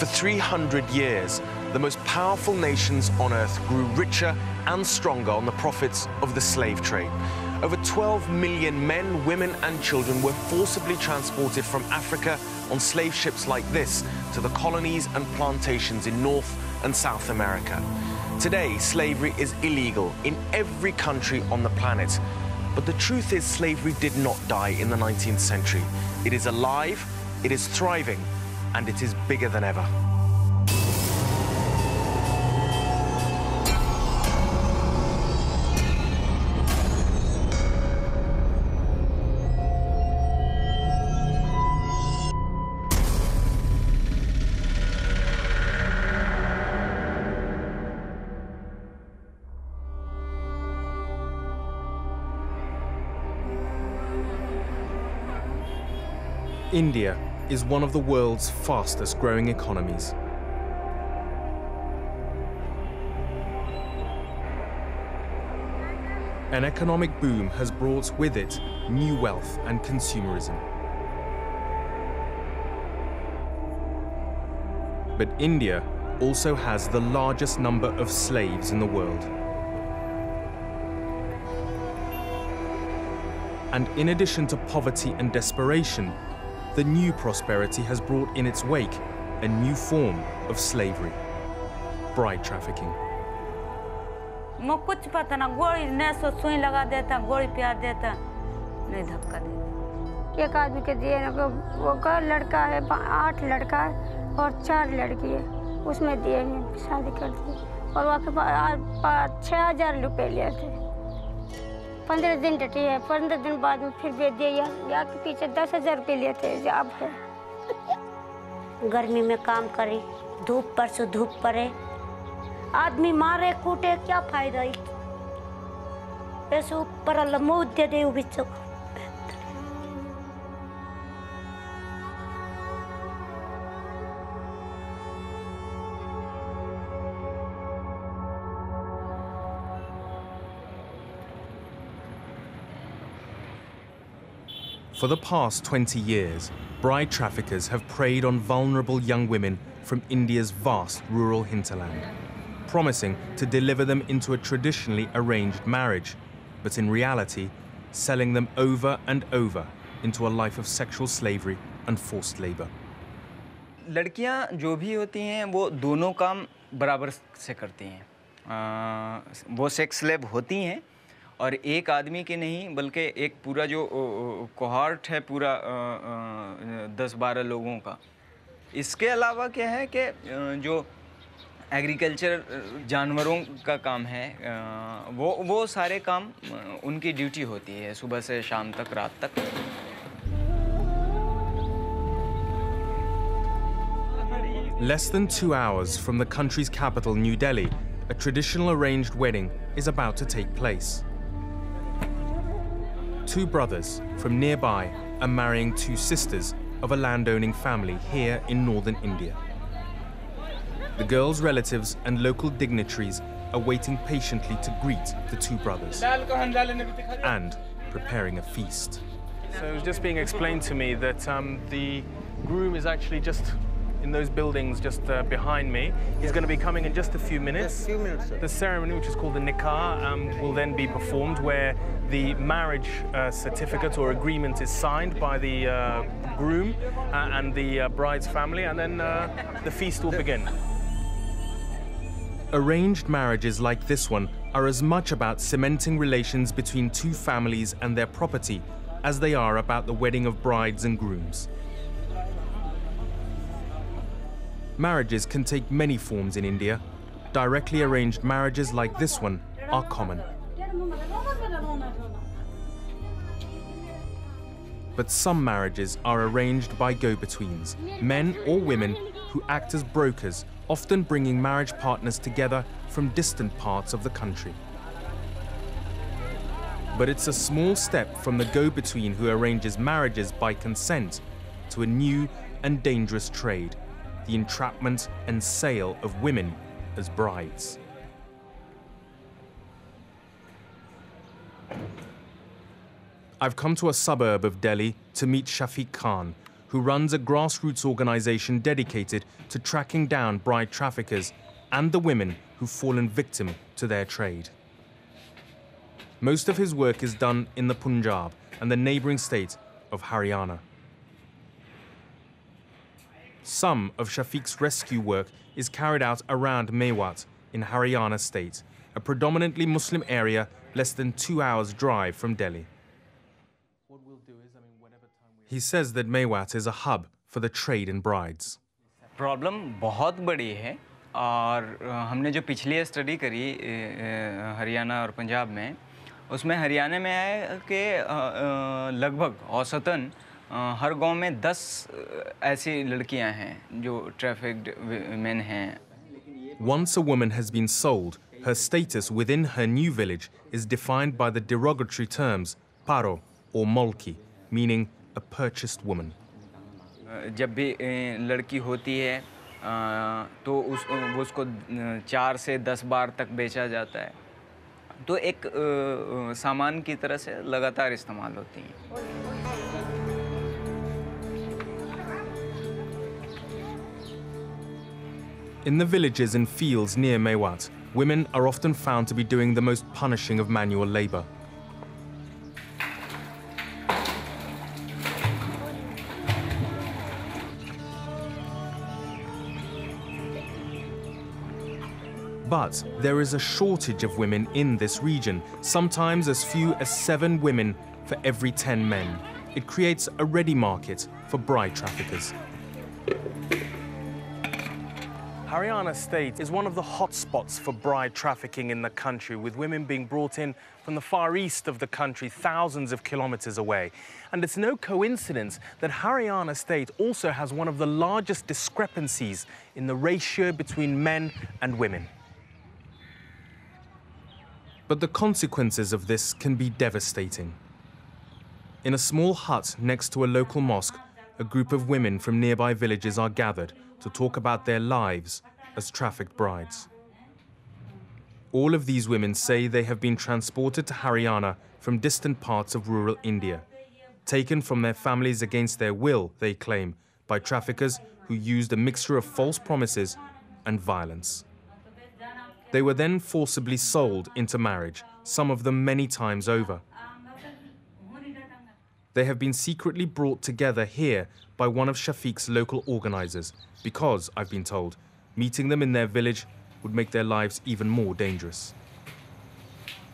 For 300 years, the most powerful nations on earth grew richer and stronger on the profits of the slave trade. Over 12 million men, women and children were forcibly transported from Africa on slave ships like this to the colonies and plantations in North and South America. Today, slavery is illegal in every country on the planet. But the truth is, slavery did not die in the 19th century. It is alive, it is thriving, and it is bigger than ever. India is one of the world's fastest growing economies. An economic boom has brought with it new wealth and consumerism. But India also has the largest number of slaves in the world. And in addition to poverty and desperation, the new prosperity has brought in its wake a new form of slavery: bride trafficking. कुछ पता ना, गोली ने सो सुई लगा देता, गोली प्यार देता, नहीं धक्का देता। एक आदमी के दिए ना, वो का लड़का है, 8 लड़का है और 4 लड़की है, उसमें दिए नहीं, शादी कर दी और वहाँ 6,000 रुपए लिए थे। 15 दिन डटी है, 15 दिन बाद में फिर भेज दिया। या के पीछे 10,000 रुपये लिए थे, जॉब है। गर्मी में काम करी, धूप पर से धूप पड़े, आदमी मारे कूटे, क्या फायदा ही? ऐसे ऊपर अल्लाह मौत दे दे बिच्चों। For the past 20 years, bride traffickers have preyed on vulnerable young women from India's vast rural hinterland, promising to deliver them into a traditionally arranged marriage, but in reality, selling them over and over into a life of sexual slavery and forced labor. लड़कियां जो भी होती हैं वो दोनों काम बराबर से करती हैं। वो सेक्स स्लेव होती हैं और एक आदमी के नहीं बल्कि एक पूरा जो कोहॉर्ट है पूरा 10-12 लोगों का। इसके अलावा क्या है कि जो एग्रीकल्चर जानवरों का काम है वो सारे काम उनकी ड्यूटी होती है सुबह से शाम तक, रात तक। Less than 2 hours from the country's capital, New Delhi, a traditional arranged wedding is about to take place. 2 brothers from nearby are marrying 2 sisters of a landowning family here in northern India. The girl's relatives and local dignitaries are waiting patiently to greet the 2 brothers and preparing a feast. So it was just being explained to me that the groom is actually just in those buildings just behind me. He's going to be coming in just a few minutes. Yes, few minutes, sir. The ceremony, which is called the nikah, will then be performed, where the marriage certificate or agreement is signed by the groom and the bride's family, and then the feast will begin. Arranged marriages like this one are as much about cementing relations between 2 families and their property as they are about the wedding of brides and grooms. Marriages can take many forms in India. Directly arranged marriages like this one are common. But some marriages are arranged by go-betweens, men or women who act as brokers, often bringing marriage partners together from distant parts of the country. But it's a small step from the go-between who arranges marriages by consent to a new and dangerous trade: the entrapment and sale of women as brides. I've come to a suburb of Delhi to meet Shafiq Khan, who runs a grassroots organization dedicated to tracking down bride traffickers and the women who've fallen victim to their trade. Most of his work is done in the Punjab and the neighboring state of Haryana. Some of Shafiq's rescue work is carried out around Mewat in Haryana state, a predominantly Muslim area less than 2 hours' drive from Delhi. He says that Mewat is a hub for the trade in brides. Problem बहुत बड़ी है और हमने जो पिछली study करी हरियाणा और पंजाब में, उसमें हरियाणा में है कि लगभग औसतन हर गांव में 10 ऐसी लड़कियां हैं जो ट्रैफिक्ड women हैं. Once a woman has been sold, her status within her new village is defined by the derogatory terms paro or molki, meaning a purchased woman. जब भी लड़की होती है तो उसको 4 से 10 बार तक बेचा जाता है, तो एक सामान की तरह से लगातार इस्तेमाल होती हैं. In the villages and fields near Mewat, women are often found to be doing the most punishing of manual labor. But there is a shortage of women in this region, sometimes as few as 7 women for every 10 men. It creates a ready market for bride traffickers. Haryana state is one of the hotspots for bride trafficking in the country, with women being brought in from the far east of the country, thousands of kilometers away. And it's no coincidence that Haryana state also has one of the largest discrepancies in the ratio between men and women. But the consequences of this can be devastating. In a small hut next to a local mosque, a group of women from nearby villages are gathered to talk about their lives as trafficked brides. All of these women say they have been transported to Haryana from distant parts of rural India, taken from their families against their will, they claim, by traffickers who used a mixture of false promises and violence. They were then forcibly sold into marriage, some of them many times over. They have been secretly brought together here by one of Shafiq's local organizers because, I've been told, meeting them in their village would make their lives even more dangerous.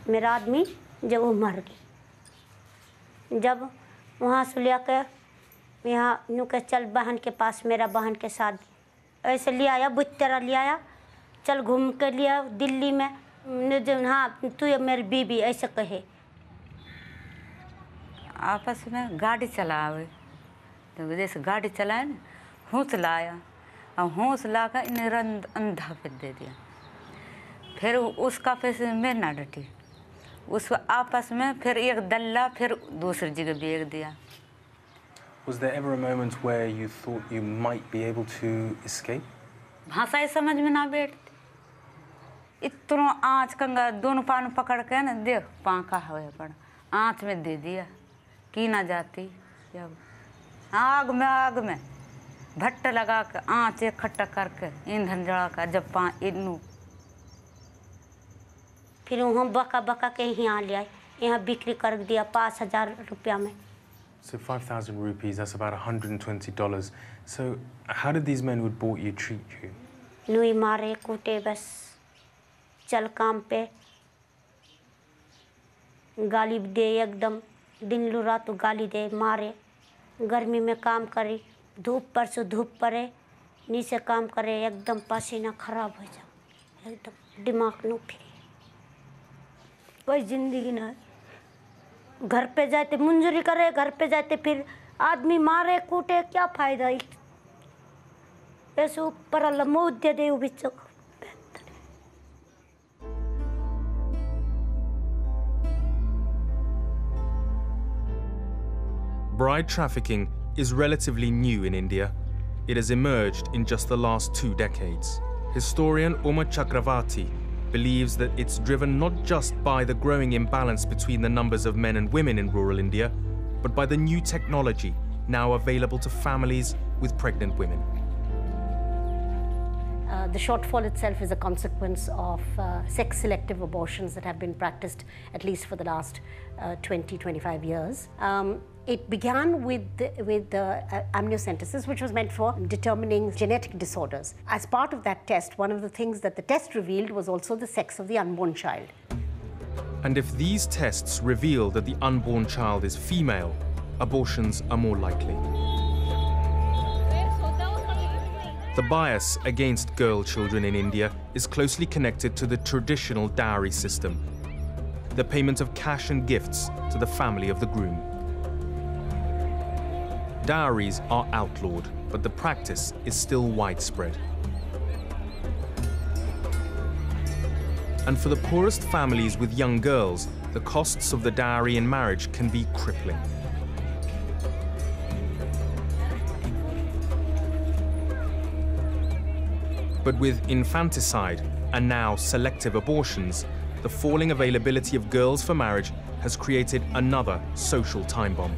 मेरा आदमी जब वो मर गई, जब वहाँ से लेकर यहाँ यूँ के चल बहन के पास, मेरा बहन के साथ ऐसे ले आया, बुत तरह ले आया, चल घूम कर लिया दिल्ली में, हाँ तू मेरी बीबी ऐसे कहे. आपस में गाड़ी चलावे, तो जैसे गाड़ी चलाए ना, होंस लाया और होंस लाकर इन्हें अंधा पे दे दिया. फिर उसका पैसे में ना डटी, उस आपस में फिर एक दल्ला फिर दूसरी जगह बेच दिया. Was there ever a moment where you thought you might be able to escape? भाषा ही समझ में ना बैठती. इतना आँच कंगा दोनों पान पकड़ के ना देख पाँका हुआ पड़ा, आँच में दे दिया की ना जाती. जब आग में भट्ट लगा के आँच इकट्ठा करके ईंधन जला कर जब इनू फिर वहाँ बका के यहाँ ले आए, यहाँ बिक्री कर दिया 5,000 रुपया में. So 5,000 rupees, that's about $120. So how did these men who bought you treat you? नुई मारे कूटे, बस चल काम पे, गाली दे एकदम, दिन लू रात गाली दे, मारे. गर्मी में काम करी, धूप पर से धूप पड़े, नीचे काम करे, एकदम पसीना खराब हो जाए, एकदम दिमाग न फिरे. कोई जिंदगी ना है. घर पे जाते मंजूरी करे, घर पे जाते फिर आदमी मारे कूटे, क्या फायदा. ऐसे ऊपर अल्लाह मौत दे दे बिचो. Bride trafficking is relatively new in India. It has emerged in just the last 2 decades. Historian Umar Chakravarti believes that it's driven not just by the growing imbalance between the numbers of men and women in rural India, but by the new technology now available to families with pregnant women. The shortfall itself is a consequence of sex-selective abortions that have been practiced at least for the last 20-25 years. It began with amniocentesis, which was meant for determining genetic disorders. As part of that test, one of the things that the test revealed was also the sex of the unborn child. And if these tests reveal that the unborn child is female, abortions are more likely. The bias against girl children in India is closely connected to the traditional dowry system, the payment of cash and gifts to the family of the groom. Dowries are outlawed, but the practice is still widespread. And for the poorest families with young girls, the costs of the dowry in marriage can be crippling. But with infanticide and now selective abortions, the falling availability of girls for marriage has created another social time bomb.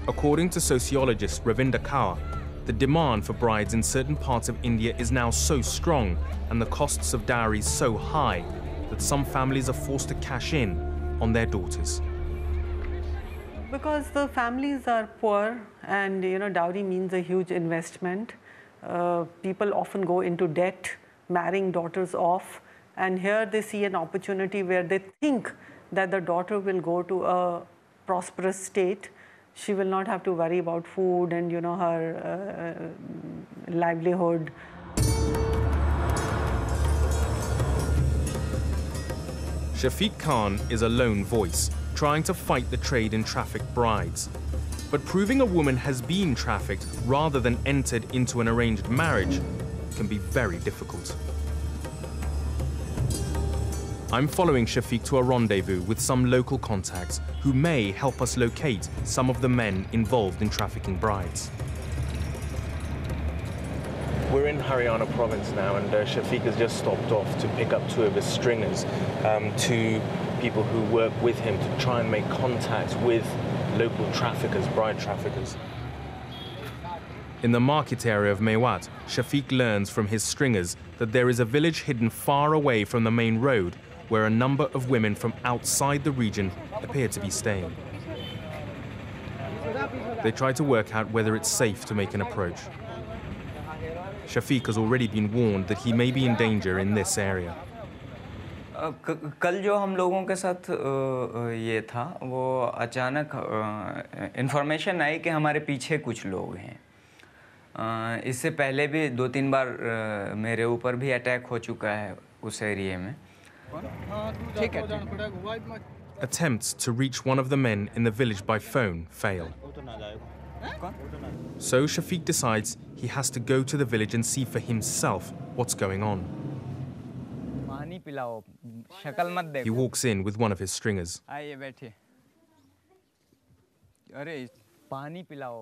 According to sociologist Ravinder Kaur, the demand for brides in certain parts of India is now so strong and the costs of dowries so high that some families are forced to cash in on their daughters. Because the families are poor and dowry means a huge investment. People often go into debt, marrying daughters off, and here they see an opportunity where they think that the daughter will go to a prosperous state. She will not have to worry about food and her livelihood. Shafiq Khan is a lone voice, trying to fight the trade in trafficked brides. But proving a woman has been trafficked rather than entered into an arranged marriage can be very difficult. I'm following Shafiq to a rendezvous with some local contacts who may help us locate some of the men involved in trafficking brides. We're in Haryana province now, and Shafiq has just stopped off to pick up two of his stringers, two people who work with him to try and make contact with local traffickers, bride traffickers. In the market area of Mewat, Shafiq learns from his stringers that there is a village hidden far away from the main road where a number of women from outside the region appear to be staying. They try to work out whether it's safe to make an approach. Shafiq has already been warned that he may be in danger in this area. कल जो हम लोगों के साथ ये था वो अचानक इन्फॉर्मेशन आई कि हमारे पीछे कुछ लोग हैं। इससे पहले भी 2-3 बार मेरे ऊपर भी अटैक हो चुका है उस एरिया में। Attempts to reach one of the men in the village by phone fail. So Shafiq decides he has to go to the village and see for himself what's going on. He walks in with one of his stringers.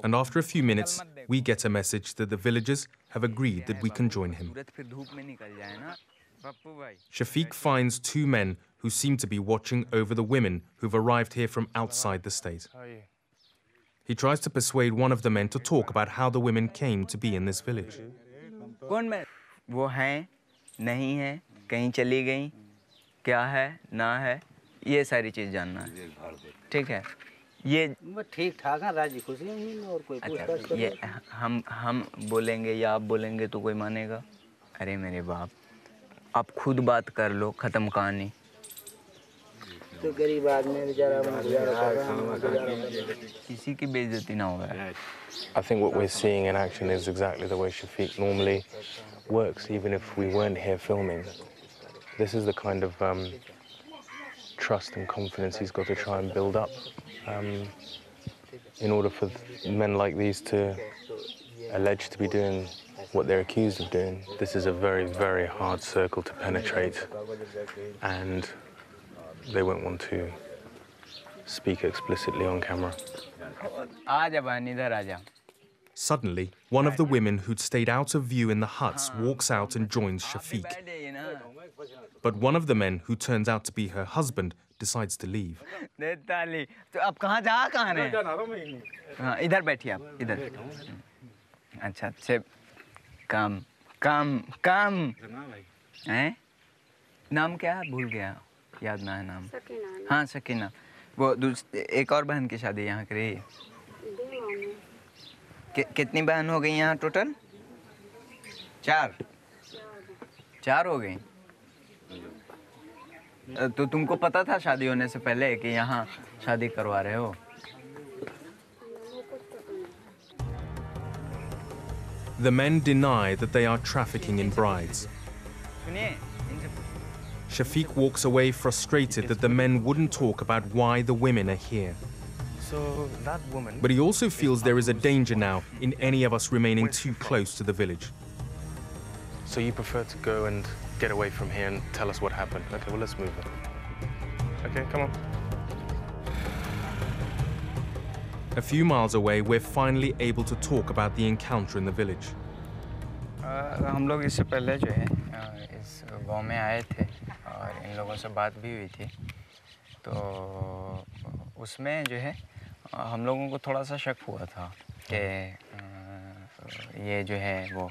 And after a few minutes, we get a message that the villagers have agreed that we can join him. Shafiq finds 2 men who seem to be watching over the women who've arrived here from outside the state. He tries to persuade one of the men to talk about how the women came to be in this village. वो हैं, नहीं हैं, कहीं चली गई, क्या है, ना है, ये सारी चीज़ जानना है, ठीक है? ये ठीक ठाक है, राजी खुशी है और कोई अच्छा, ये हम बोलेंगे या आप बोलेंगे तो कोई मानेगा? अरे मेरे बाप, आप खुद बात कर लो, ख़त्म कहानी। तो गरीब आदमी बेचारा किसी की बेइज्जती ना हो। I think what we're seeing in action is exactly the way Shafiq normally works, even if we weren't here filming. This is the kind of trust and confidence he's got to try and build up in order for men like these to allege to be doing what they're accused of doing. This is a very, very hard circle to penetrate, and they won't want to speak explicitly on camera. Suddenly, one of the women who'd stayed out of view in the huts walks out and joins Shafiq. But one of the men, who turns out to be her husband, decides to leave. ताली तो अब कहाँ रहे हैं? हाँ इधर बैठिए आप इधर। अच्छा अच्छे काम हैं? नाम क्या है? भूल गया, याद ना है नाम। हाँ सकीना। वो एक और बहन की शादी यहाँ करी। कितनी बहन हो गई यहाँ टोटल? 4 हो गई। तो तुमको पता था शादी होने से पहले कि यहाँ शादी करवा रहे हो? The men deny that they are trafficking in brides. Shafiq walks away frustrated that the men wouldn't talk about why the women are here. So that woman... But he also feels there is a danger now in any of us remaining too close to the village. So you prefer to go and get away from here and tell us what happened? Okay, well, let's move then. Okay, come on. A few miles away, we're finally able to talk about the encounter in the village. हम लोग इससे पहले जो है इस गांव में आए थे और इन लोगों से बात भी हुई थी, तो उसमें जो है हम लोगों को थोड़ा सा शक हुआ था कि ये जो है वो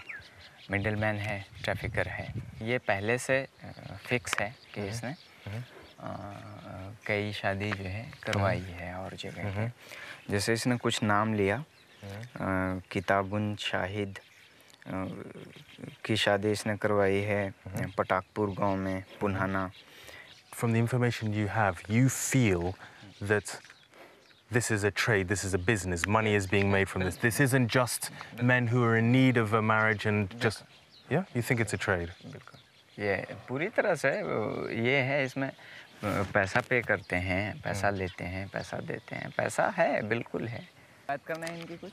मिडलमैन है, ट्रैफिकर है। ये पहले से फिक्स है कि इसने कई शादी जो है करवाई है और जगह है। जैसे इसने कुछ नाम लिया, किताबुन शाहिद की शादी इसने करवाई है पटाकपुर गांव में, Punhana. From the information you have, you feel that this is a trade, this is a business, money is being made from this. This isn't just men who are in need of a marriage and just... Yeah? You think it's a trade? ये पूरी तरह से ये है, इसमें पैसा पे करते हैं, पैसा लेते हैं, पैसा देते हैं, पैसा है, बिल्कुल है। बात करना है इनकी कुछ?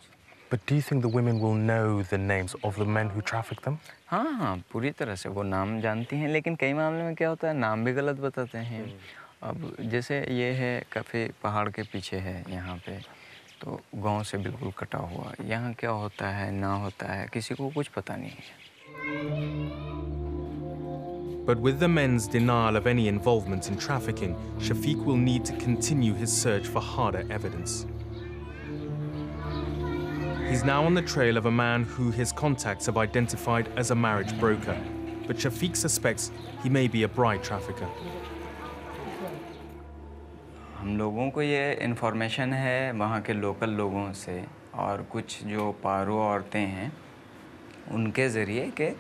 But do you think the women will know the names of the men who traffic them? हाँ, पूरी तरह से वो नाम जानती हैं, लेकिन कई मामले में क्या होता है, नाम भी गलत बताते हैं। अब जैसे ये है काफ़ी पहाड़ के पीछे है यहाँ पे, तो गांव से बिल्कुल कटा हुआ। यहाँ क्या होता है ना होता है किसी को कुछ पता नहीं है। But with the men's denial of any involvement in trafficking, Shafiq will need to continue his search for harder evidence. He's now on the trail of a man who his contacts have identified as a marriage broker, but Shafiq suspects he may be a bride trafficker. हम लोगों को ये information है वहाँ के local लोगों से और कुछ जो पारो औरतें हैं उनके ज़रिए कि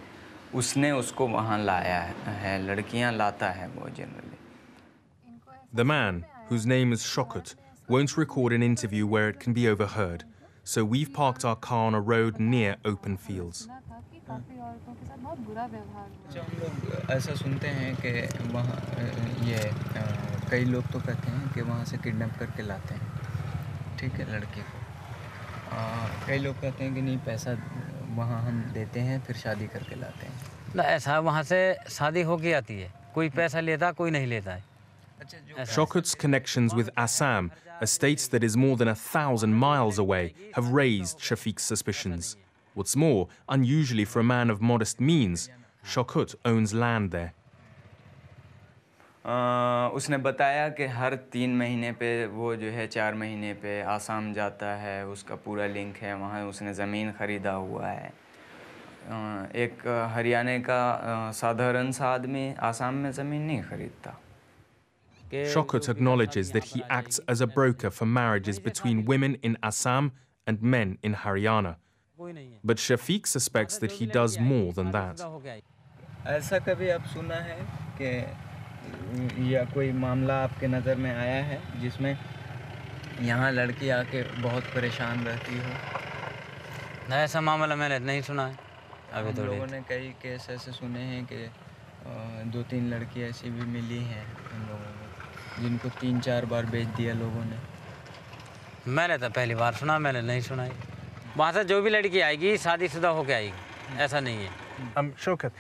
उसने उसको वहाँ लाया है, लड़कियाँ लाता है वो generally. The man, whose name is Shokut, won't record an interview where it can be overheard, so we've parked our car on a road near open fields. हम लोग ऐसा सुनते हैं कि वहाँ ये कई लोग तो कहते हैं कि वहाँ से किडनैप करके लाते हैं, ठीक है, लड़की को। कई लोग कहते हैं कि नहीं, पैसा वहाँ हम देते हैं फिर शादी करके लाते हैं। ना ऐसा वहाँ से शादी होके आती है, कोई पैसा लेता कोई नहीं लेता है। Shokut's connections with Assam, a state that is more than 1,000 miles away, have raised Shafiq's suspicions. What's more, unusually for a man of modest means, Shokut owns land there. उसने बताया कि हर 3 महीने पे वो जो है 4 महीने पे आसाम जाता है, उसका पूरा लिंक है, वहाँ उसने ज़मीन ख़रीदा हुआ है। एक हरियाणा का साधारण सा आदमी आसाम में ज़मीन नहीं खरीदता। Shokut acknowledges that he acts as a broker for marriages between women in Assam and men in Haryana. But Shafiq suspects that he does more than that. ऐसा कभी आप सुना है कि या कोई मामला आपके नज़र में आया है जिसमें यहाँ लड़की आके बहुत परेशान रहती हो? ऐसा मामला मैंने नहीं सुना है अभी। हम लोगों ने कई केस ऐसे सुने हैं कि 2-3 लड़की ऐसी भी मिली हैं हम लोगों को, जिनको 3-4 बार बेच दिया लोगों ने। मैंने तो पहली बार सुना, मैंने नहीं सुना है। वहाँ से जो भी लड़की आएगी शादीशुदा होके आएगी, ऐसा नहीं है। Shaukat,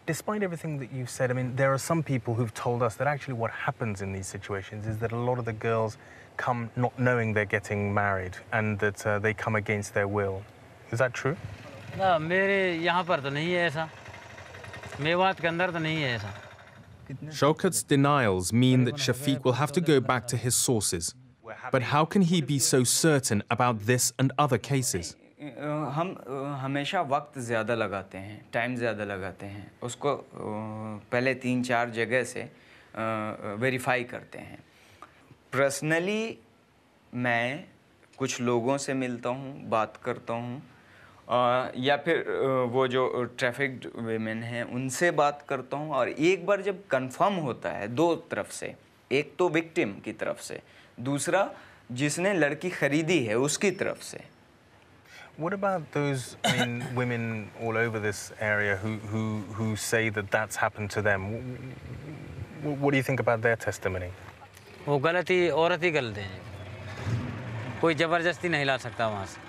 despite everything that you've said, I mean, there are some people who've told us that actually what happens in these situations is that a lot of the girls come not knowing they're getting married and that they come against their will. Is that true? ना, मेरे यहाँ पर तो नहीं है ऐसा, मेवात के अंदर तो नहीं है ऐसा। Shaukat's denials mean that Shafiq will have to go back to his sources. But how can he be so certain about this and other cases? हम हमेशा वक्त ज़्यादा लगाते हैं, टाइम ज़्यादा लगाते हैं, उसको पहले 3-4 जगह से वेरीफाई करते हैं। पर्सनली मैं कुछ लोगों से मिलता हूँ, बात करता हूँ, या फिर वो जो ट्रैफिक्ड वेमेन हैं उनसे बात करता हूँ, और एक बार जब कंफर्म होता है दो तरफ से, एक तो विक्टिम की तरफ से, दूसरा जिसने लड़की खरीदी है उसकी तरफ से। What about those, women all over this area who say that that's happened to them? What do you think about their testimony? वो गलत ही, औरत ही गलत है। कोई ज़बरदस्ती नहीं ला सकता वहाँ से,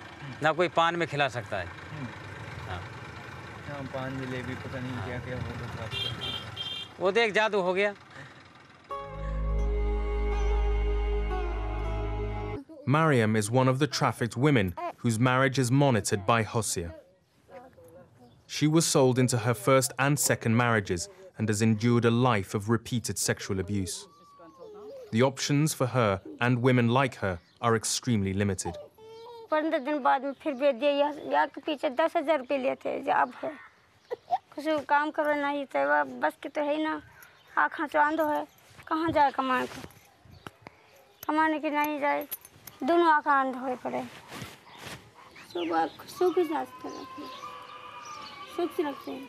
ना कोई पान में खिला सकता है। हाँ, पान जलेबी पता नहीं क्या क्या हो, वो तो एक जादू हो गया। Mariam is one of the trafficked women whose marriage is monitored by Hosea. She was sold into her first and second marriages and has endured a life of repeated sexual abuse. The options for her and women like her are extremely limited. 15 दिन बाद में फिर भेज दिया, या के पीछे 10,000 रुपये लेते हैं, अब है कुछ काम करना ही तो बस के तो है ही ना, आँखें तो आंधो है, कहाँ जाए कमाने को, कमाने की नहीं जाए, दोनों आँखें आंधो हुए पड़े। सुबह सुख ही साथ रखते, सुख से रखते हैं।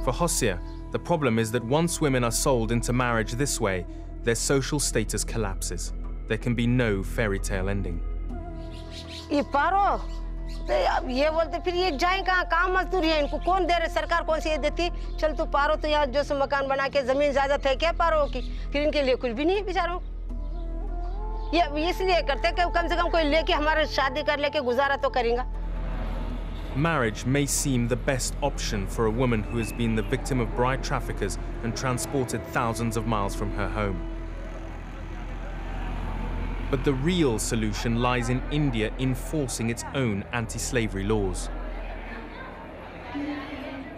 For Hosea, the problem is that once women are sold into marriage this way, their social status collapses. There can be no fairy tale ending. ये पारो, अब ये बोलते फिर ये जाए कहाँ, काम मजदूरी है, इनको कौन दे रहे, सरकार कौन सी ये देती? चल तू पारो तो यहाँ जो से मकान बना के जमीन ज़्यादा है क्या पारो की, फिर इनके लिए कुछ भी नहीं है बेचारों। ये इसलिए करते कि कम से कम कोई लेके हमारे शादी कर लेके गुजारा तो करेंगा। Marriage may seem the best option for a woman who has been the victim of bride traffickers and transported thousands of miles from her home. But the real solution lies in India enforcing its own anti-slavery laws.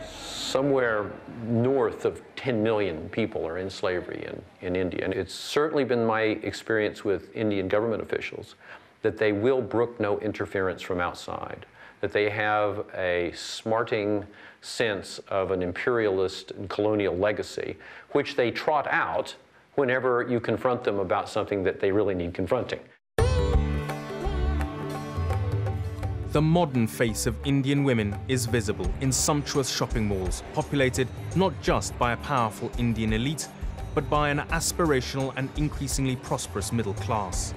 Somewhere north of 10 million people are in slavery in India. And it's certainly been my experience with Indian government officials that they will brook no interference from outside, that they have a smarting sense of an imperialist and colonial legacy, which they trot out whenever you confront them about something that they really need confronting. The modern face of Indian women is visible in sumptuous shopping malls, populated not just by a powerful Indian elite, but by an aspirational and increasingly prosperous middle class.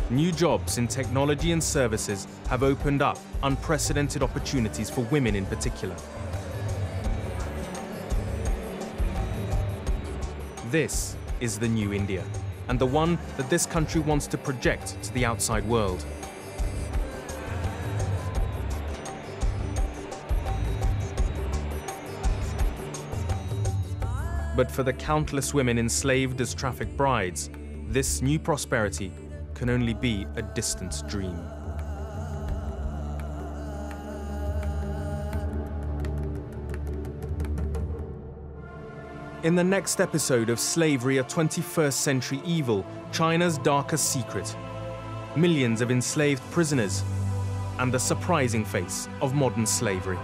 New jobs in technology and services have opened up unprecedented opportunities for women in particular. This is the new India, and the one that this country wants to project to the outside world. But for the countless women enslaved as trafficked brides, this new prosperity can only be a distant dream. In the next episode of Slavery, a 21st Century Evil, China's darkest secret, millions of enslaved prisoners, and the surprising face of modern slavery.